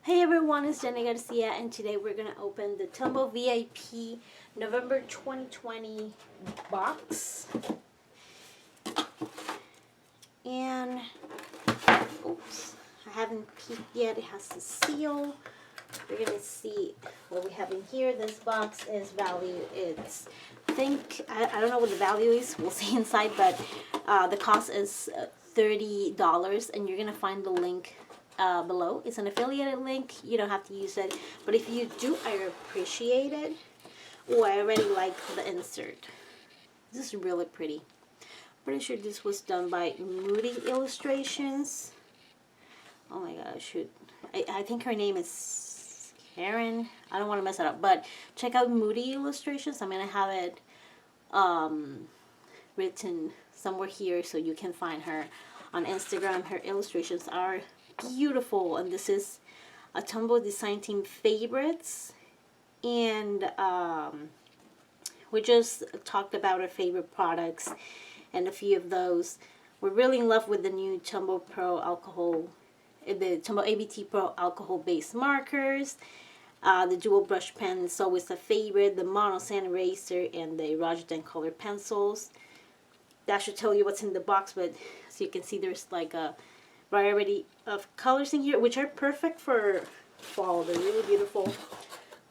Hey everyone, it's Jenny Garcia, and today we're going to open the Tombow VIP November 2020 box. And, oops, I haven't peeked yet. It has the seal. We're going to see what we have in here. This box is value. It's, I don't know what the value is. We'll see inside, but the cost is $30, and you're going to find the link below. It's an affiliated link. You don't have to use it, but if you do, I appreciate it. Oh, I already like the insert. This is really pretty. Pretty sure this was done by Moody Illustrations. Oh my gosh, I think her name is Karen. I don't want to mess it up, but check out Moody Illustrations. I'm gonna have it written somewhere here so you can find her on Instagram. Her illustrations are beautiful, and this is a Tombow Design Team favorites, and we just talked about our favorite products and a few of those. We're really in love with the new Tombow Pro alcohol, the Tombow ABT Pro alcohol based markers. The dual brush pen is always a favorite, the mono sand eraser, and the Roger color pencils. That should tell you what's in the box, but as you can see, there's like a variety of colors in here, which are perfect for fall. They're really beautiful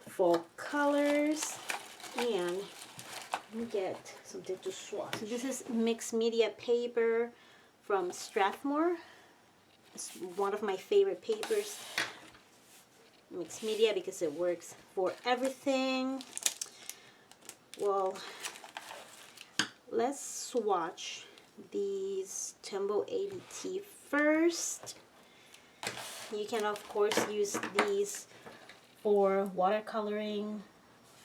fall colors. And let me get something to swatch. So this is mixed media paper from Strathmore. It's one of my favorite papers, mixed media, because it works for everything. Well, let's swatch these Tombow ABT first. You can of course use these for watercoloring,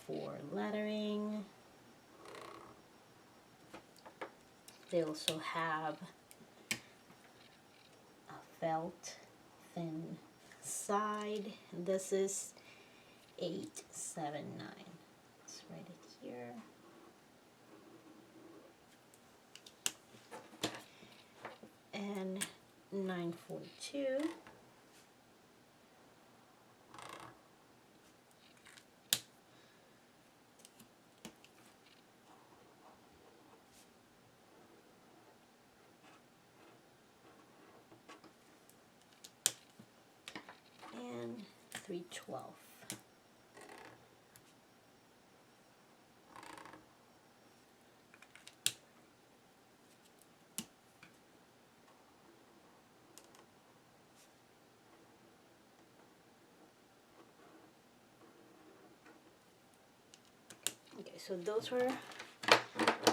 for lettering. They also have a felt thin side. This is 879. Let's write it here. And 942. And 312. Okay, so those are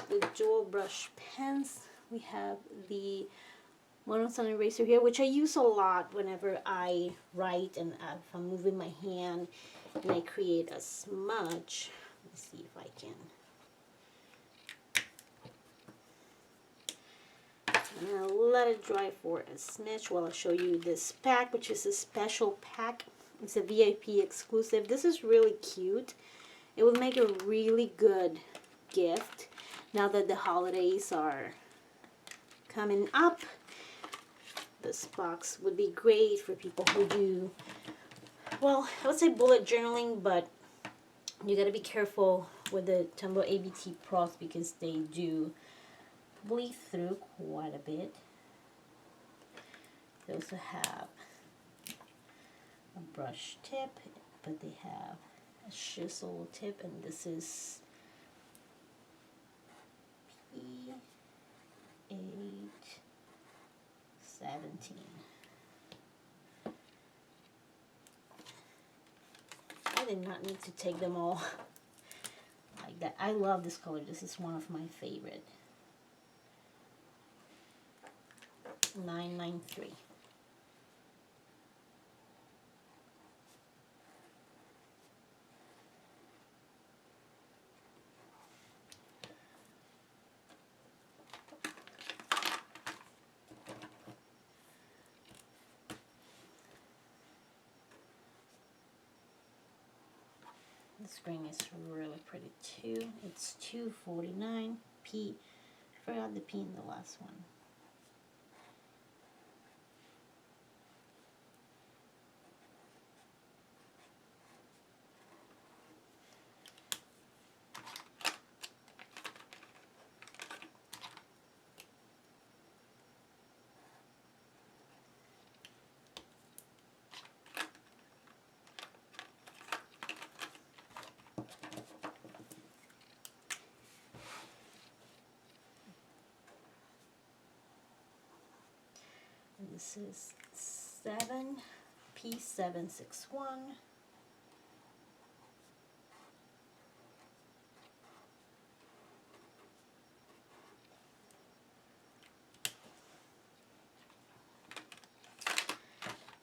the dual brush pens. We have the mono sand eraser here, which I use a lot whenever I write and if I'm moving my hand and I create a smudge. Let's see if I can. I'm going to let it dry for a smidge while I show you this pack, which is a special pack. It's a VIP exclusive. This is really cute. It would make a really good gift now that the holidays are coming up. This box would be great for people who do, well, I would say bullet journaling, but you got to be careful with the Tombow ABT Pros because they do bleed through quite a bit. They also have a brush tip, but they have a chisel tip, and this is P817. I did not need to take them all like that. I love this color. This is one of my favorite. 993. This green is really pretty too. It's $2.49. P. I forgot the P in the last one. This is 7P761.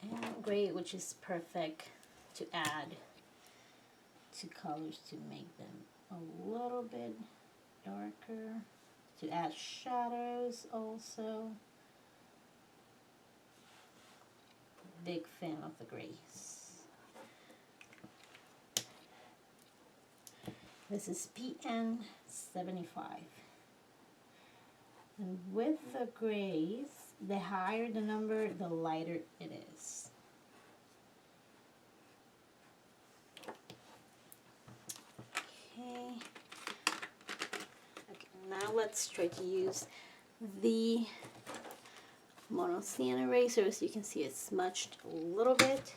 And gray, which is perfect to add to colors to make them a little bit darker, to add shadows also. Big fan of the grays. This is PN75. And with the grays, the higher the number, the lighter it is. Okay. Now let's try to use the mono sand eraser. As you can see, it's smudged a little bit.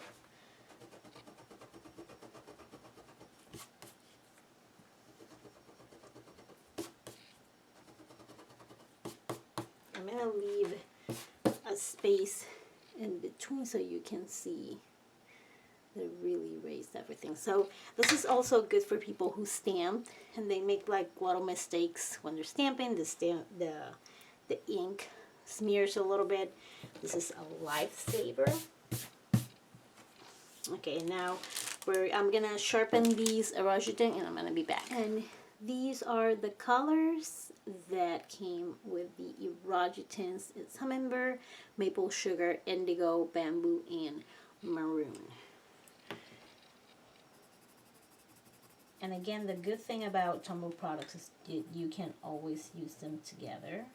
I'm gonna leave a space in between so you can see that it really raised everything. So this is also good for people who stamp and they make like little mistakes when they're stamping. The ink smears a little bit. This is a lifesaver. Okay, now I'm gonna sharpen these erosion and I'm gonna be back. And these are the colors that came with the Erogitins. It's hummingbird, maple sugar, indigo, bamboo, and maroon. And again, the good thing about Tombow products is you can always use them together.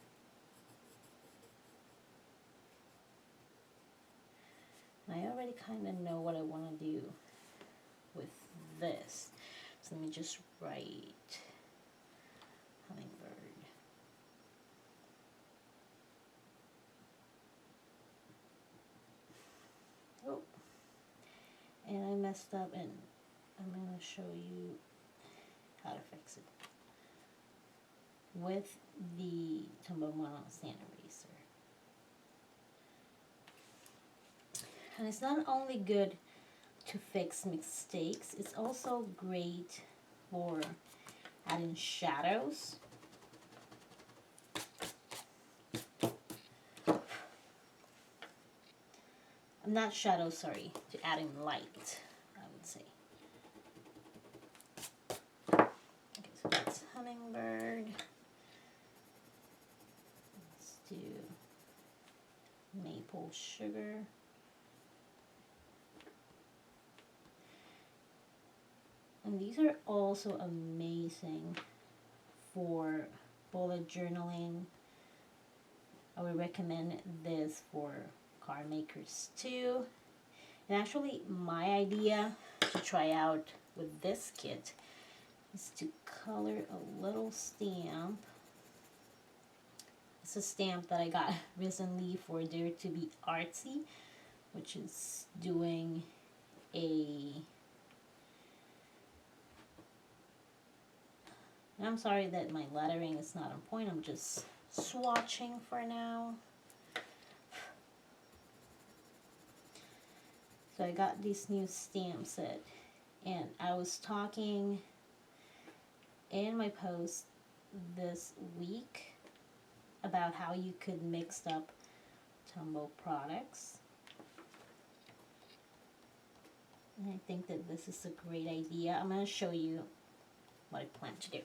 I already kind of know what I want to do with this. So let me just write hummingbird. Oh, and I messed up, and I'm going to show you how to fix it with the Tombow mono sand eraser. And it's not only good to fix mistakes, it's also great for adding shadows. Not shadows, sorry, to adding light, I would say. Okay, so that's hummingbird. Let's do maple sugar. And these are also amazing for bullet journaling. I would recommend this for card makers too. And actually my idea to try out with this kit is to color a little stamp. It's a stamp that I got recently for Dare to Be Artsy, which is doing I'm sorry that my lettering is not on point. I'm just swatching for now. So I got this new stamp set, and I was talking in my post this week about how you could mix up Tombow products. And I think that this is a great idea. I'm going to show you what I plan to do.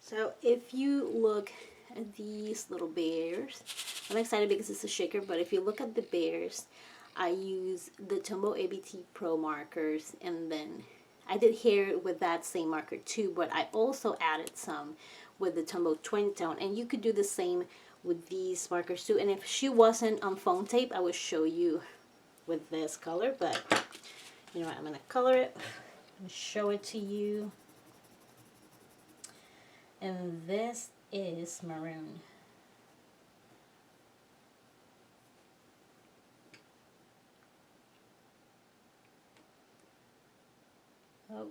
So if you look at these little bears, I'm excited because it's a shaker, but if you look at the bears, I use the Tombow ABT Pro markers, and then I did hair with that same marker too, but I also added some with the Tombow Twin Tone, and you could do the same with these markers too. And if she wasn't on foam tape, I would show you with this color, but you know what, I'm going to color it and show it to you. And this is maroon. Oh,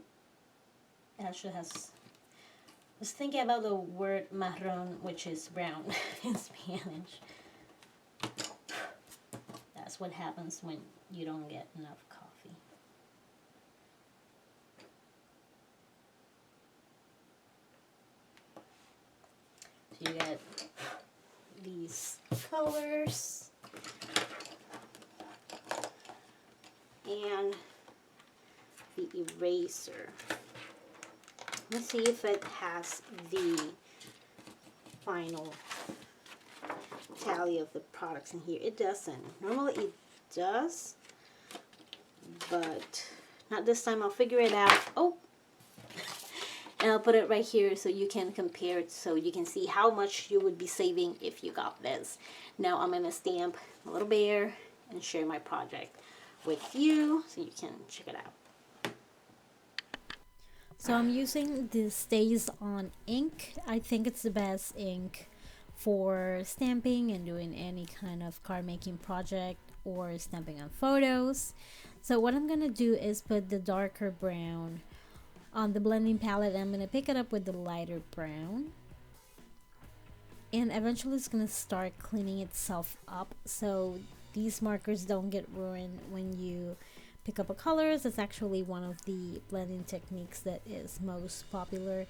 it actually has Just thinking about the word marrón, which is brown in Spanish. That's what happens when you don't get enough coffee. So you get these colors and the eraser. Let's see if it has the final tally of the products in here. It doesn't. Normally it does, but not this time. I'll figure it out. Oh, and I'll put it right here so you can compare it, so you can see how much you would be saving if you got this. Now I'm gonna stamp a little bear and share my project with you so you can check it out. So I'm using this Stays On ink. I think it's the best ink for stamping and doing any kind of card making project or stamping on photos. So what I'm gonna do is put the darker brown on the blending palette. I'm gonna pick it up with the lighter brown, and eventually it's gonna start cleaning itself up so these markers don't get ruined when you pick up a color. That's actually one of the blending techniques that is most popular.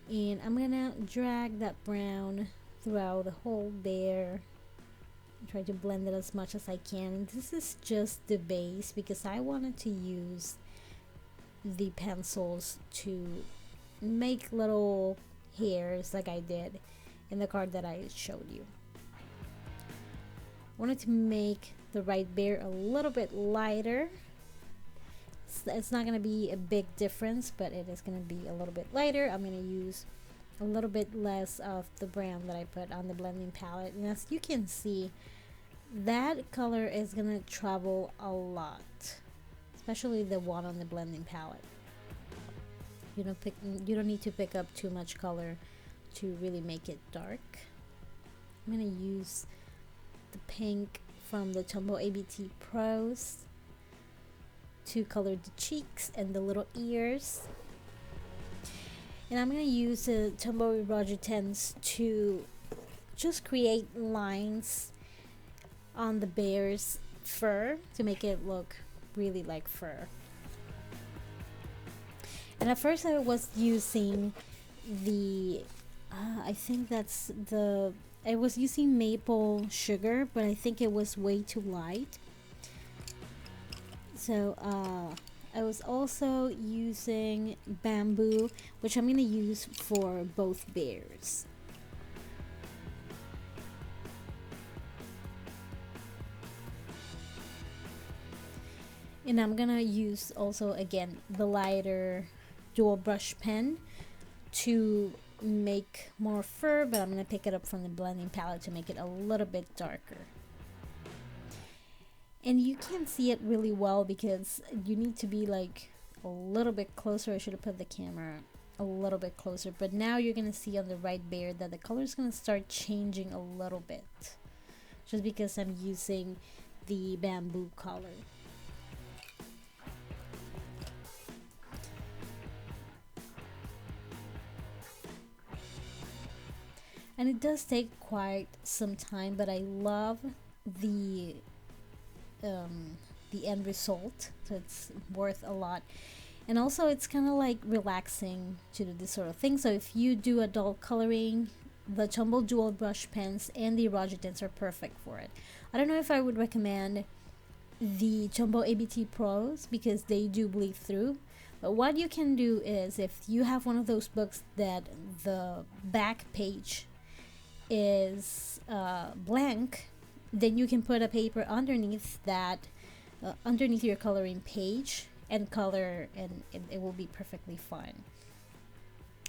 And I'm gonna drag that brown throughout the whole bear, try to blend it as much as I can. And this is just the base because I wanted to use the pencils to make little hairs like I did in the card that I showed you. I wanted to make the right bear a little bit lighter. It's not going to be a big difference, but it is going to be a little bit lighter. I'm going to use a little bit less of the brown that I put on the blending palette, and as you can see, that color is going to travel a lot, especially the one on the blending palette. You don't need to pick up too much color to really make it dark. I'm going to use the pink from the Tombow ABT Pros to color the cheeks and the little ears. And I'm going to use the Tombow Rogitens to just create lines on the bear's fur to make it look really like fur. And at first I was using the I think that's the I was using maple sugar, but I think it was way too light. So I was also using bamboo, which I'm going to use for both bears. And I'm going to use also, again, the lighter dual brush pen to make more fur, but I'm going to pick it up from the blending palette to make it a little bit darker. And you can't see it really well because you need to be like a little bit closer. I should have put the camera a little bit closer, but now you're going to see on the right bear that the color is going to start changing a little bit, just because I'm using the bamboo color. And it does take quite some time, but I love the end result, so it's worth a lot. And also it's kind of like relaxing to do this sort of thing. So if you do adult coloring, the Tombow dual brush pens and the Rogitens are perfect for it. I don't know if I would recommend the Tombow ABT Pros because they do bleed through, but what you can do is, if you have one of those books that the back page is blank, then you can put a paper underneath that, underneath your coloring page, and color, and it will be perfectly fine.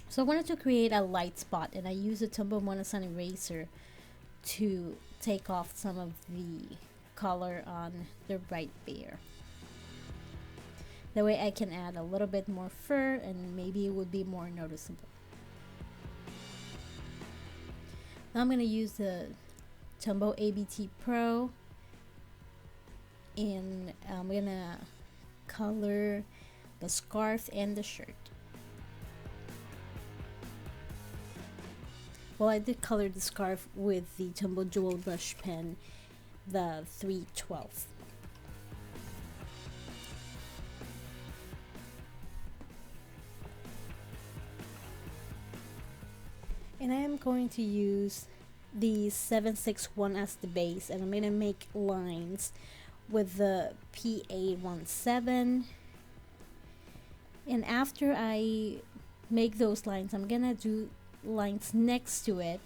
So I wanted to create a light spot, and I used a Tombow Monosun eraser to take off some of the color on the right bear. That way I can add a little bit more fur and maybe it would be more noticeable. Now I'm going to use the Tombow ABT Pro, and I'm going to color the scarf and the shirt. Well, I did color the scarf with the Tombow Dual Brush Pen, the 312. And I am going to use the 761 as the base, and I'm going to make lines with the PA17. And after I make those lines, I'm going to do lines next to it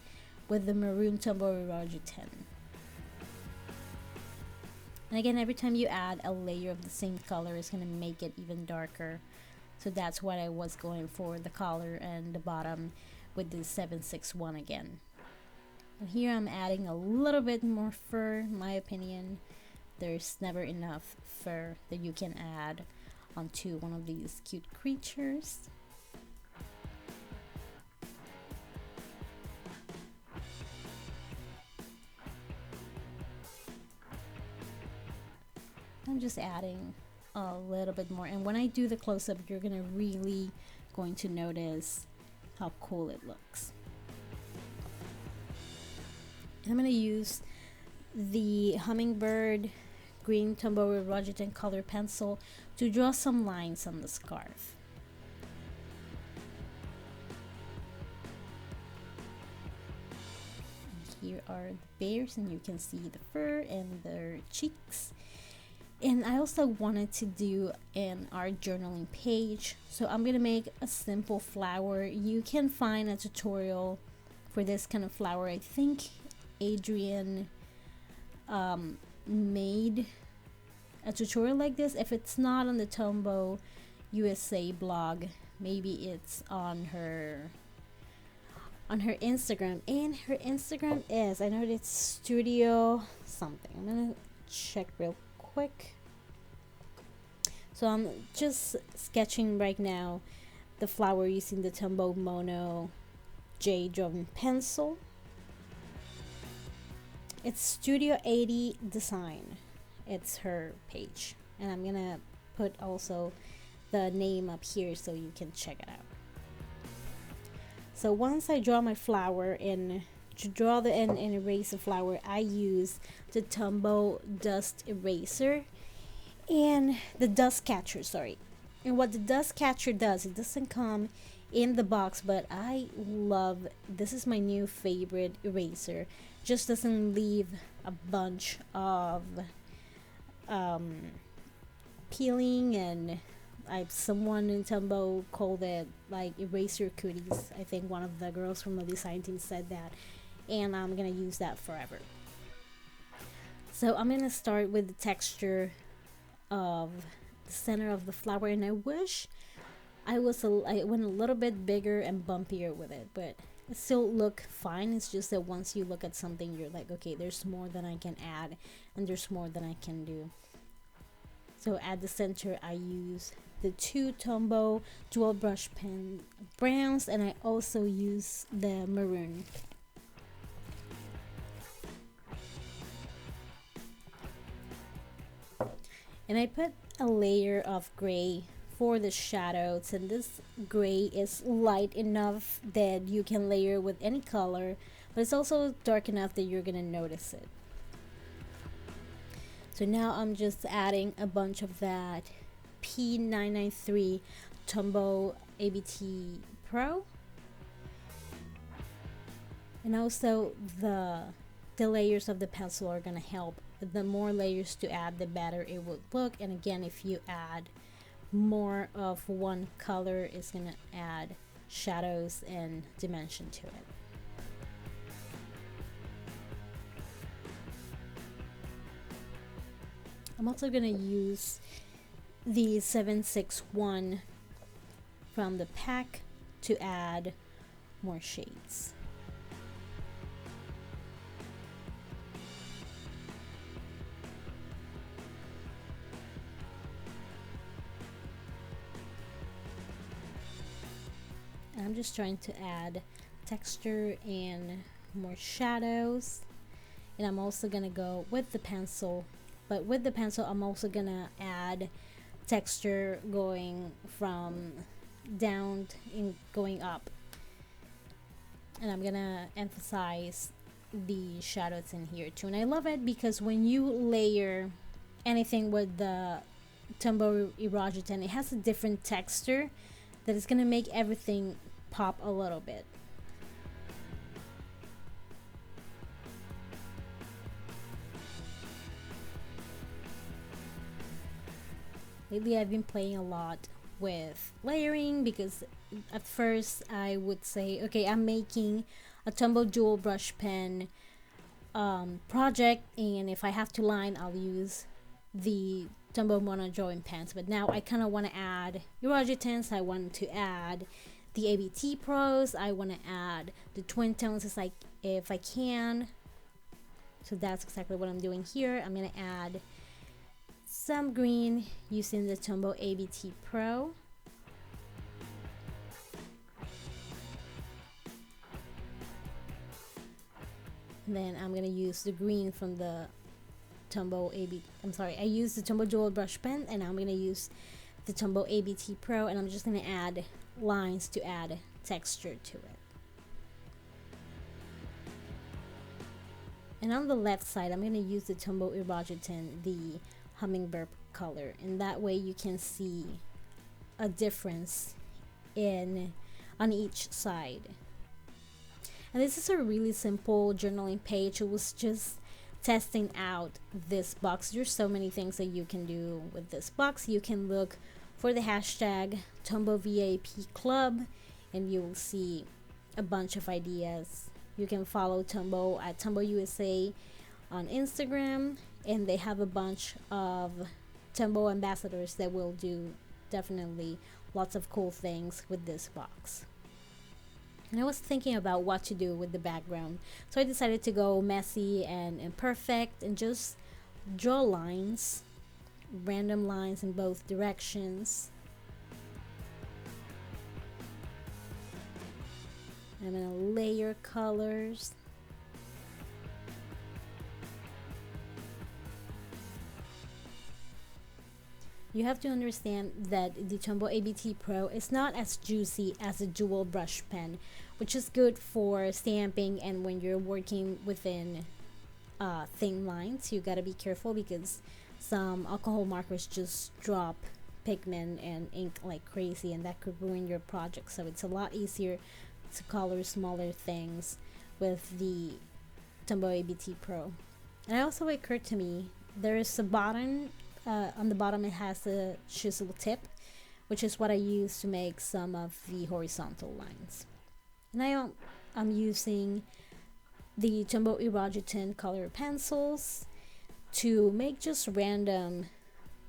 with the maroon Tombow Roger 10. And again, every time you add a layer of the same color, it's going to make it even darker. So that's what I was going for, the collar and the bottom with the 761 again. And here I'm adding a little bit more fur, in my opinion. There's never enough fur that you can add onto one of these cute creatures. I'm just adding a little bit more, and when I do the close-up, you're gonna really going to notice how cool it looks. And I'm gonna use the Hummingbird green Tombow Roger 10 color pencil to draw some lines on the scarf. And here are the bears, and you can see the fur and their cheeks. And I also wanted to do an art journaling page, so I'm gonna make a simple flower. You can find a tutorial for this kind of flower. I think Adrian made a tutorial like this. If it's not on the Tombow USA blog, maybe it's on her Instagram, and her Instagram is, I know it's studio something. I'm gonna check real quick. So I'm just sketching right now the flower using the Tombow Mono J Drum pencil. It's Studio 80 Design. It's her page, and I'm gonna put also the name up here so you can check it out. So once I draw my flower, and to draw the end and erase the flower, I use the Tombow dust eraser and the dust catcher, sorry. And what the dust catcher does, it doesn't come in the box, but I love, this is my new favorite eraser. Just doesn't leave a bunch of peeling, and someone in Tombow called it like eraser cooties. I think one of the girls from the design team said that, and I'm gonna use that forever. So I'm gonna start with the texture of the center of the flower, and I wish I went a little bit bigger and bumpier with it, but it still look fine. It's just that once you look at something, you're like, okay, there's more than I can add, and there's more than I can do. So at the center, I use the two Tombow dual brush pen browns, and I also use the maroon. And I put a layer of gray for the shadows, and this gray is light enough that you can layer with any color, but it's also dark enough that you're gonna notice it. So now I'm just adding a bunch of that P993 Tombow ABT Pro, and also the layers of the pencil are gonna help. The more layers to add, the better it would look. And again, if you add more of one color, it's gonna add shadows and dimension to it. I'm also gonna use the 761 from the pack to add more shades. I'm just trying to add texture and more shadows, and I'm also gonna go with the pencil, but with the pencil I'm also gonna add texture going from down and going up. And I'm gonna emphasize the shadows in here too. And I love it because when you layer anything with the Tombow Erogeton, it has a different texture that is gonna make everything pop a little bit. Lately I've been playing a lot with layering because at first I would say, okay, I'm making a Tombow dual brush pen project, and if I have to line, I'll use the Tombow mono drawing pens. But now I kind of want to add Erogitons, I want to add the ABT Pros, I want to add the twin tones if I can. So that's exactly what I'm doing here. I'm going to add some green using the Tombow ABT Pro. And then I'm gonna use the green from the Tombow I used the Tombow dual brush pen, and I'm gonna use the Tombow ABT Pro, and I'm just gonna add lines to add texture to it. And on the left side, I'm gonna use the Tombow Erogeton, the hummingbird color, and that way you can see a difference on each side. And this is a really simple journaling page. It was just testing out this box. There's so many things that you can do with this box. You can look for the hashtag Tombow VIP Club and you will see a bunch of ideas. You can follow Tombow at Tombow USA on Instagram, and they have a bunch of Tombow ambassadors that will do definitely lots of cool things with this box. And I was thinking about what to do with the background, so I decided to go messy and imperfect and just draw lines, random lines in both directions. I'm gonna layer colors. You have to understand that the Tombow ABT Pro is not as juicy as a dual brush pen, which is good for stamping and when you're working within thin lines. You gotta be careful because some alcohol markers just drop pigment and ink like crazy, and that could ruin your project. So it's a lot easier to color smaller things with the Tombow ABT Pro. And it also occurred to me there is a button on the bottom. It has a chisel tip, which is what I use to make some of the horizontal lines. And I'm using the Tombow Erogeton color pencils to make just random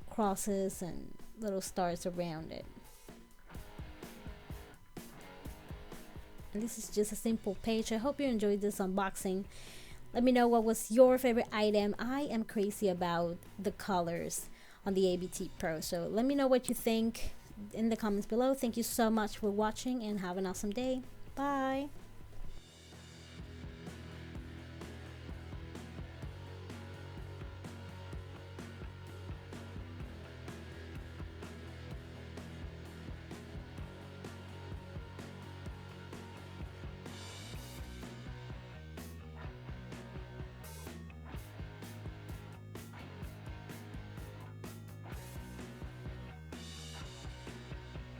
crosses and little stars around it. And this is just a simple page. I hope you enjoyed this unboxing. Let me know what was your favorite item. I am crazy about the colors on the ABT Pro, so let me know what you think in the comments below. Thank you so much for watching and have an awesome day. Bye.